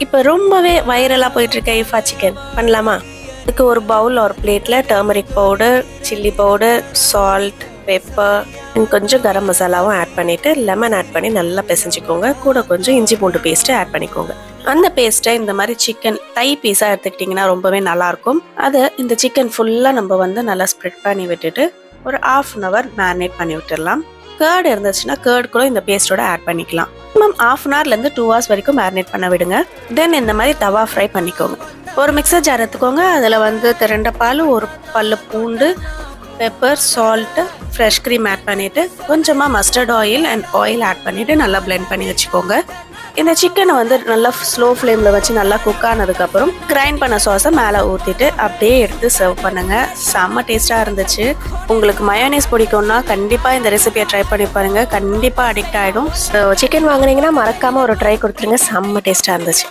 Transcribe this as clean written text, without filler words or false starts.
இப்போ ரொம்பவே வைரலாக போயிட்டு இருக்க இஃபா சிக்கன் பண்ணலாமா? அதுக்கு ஒரு பவுல் ஒரு பிளேட்டில் turmeric powder, chilli powder, salt, pepper கொஞ்சம் கரம் மசாலாவும் ஆட் பண்ணிவிட்டு லெமன் ஆட் பண்ணி நல்லா பிசைஞ்சிக்கோங்க. கூட கொஞ்சம் இஞ்சி பூண்டு பேஸ்ட்டு ஆட் பண்ணிக்கோங்க. அந்த பேஸ்ட்டை இந்த மாதிரி சிக்கன் தை பீஸாக எடுத்துக்கிட்டிங்கன்னா ரொம்பவே நல்லாயிருக்கும். அதை இந்த சிக்கன் ஃபுல்லாக நம்ம வந்து நல்லா ஸ்ப்ரெட் பண்ணி விட்டுட்டு ஒரு 1/2 அன் ஹவர் மேரினேட் பண்ணி விட்டுடலாம். கேர்டு இருந்துச்சுன்னா கேர்டு கூட இந்த பேஸ்டோட ஆட் பண்ணிக்கலாம். மினிமம் 1/2 அன் ஹவர்லேருந்து 2 ஹவர்ஸ் வரைக்கும் மேரினேட் பண்ண விடுங்க. தென் இந்த மாதிரி தவா ஃப்ரை பண்ணிக்கோங்க. ஒரு மிக்சர் ஜார் எடுத்துக்கோங்க. அதில் வந்து திரண்ட பால், ஒரு பல்லு பூண்டு, pepper, salt, fresh cream add பண்ணிவிட்டு கொஞ்சமாக mustard oil and oil add பண்ணிவிட்டு நல்லா பிளெண்ட் பண்ணி வச்சுக்கோங்க. இந்த சிக்கனை வந்து நல்லா ஸ்லோ ஃப்ளேமில் வச்சு நல்லா குக் ஆனதுக்கப்புறம் கிரைண்ட் பண்ண சாஸை மேலே ஊற்றிட்டு அப்படியே எடுத்து சர்வ் பண்ணுங்கள். செம்ம டேஸ்ட்டாக இருந்துச்சு. உங்களுக்கு மயோனைஸ் பிடிக்கும்னா கண்டிப்பாக இந்த ரெசிபியை ட்ரை பண்ணி பாருங்கள். கண்டிப்பாக அடிக்ட் ஆகிடும். ஸோ சிக்கன் வாங்குனீங்கன்னா மறக்காமல் ஒரு ட்ரை கொடுத்துருங்க. செம்ம டேஸ்ட்டாக இருந்துச்சு.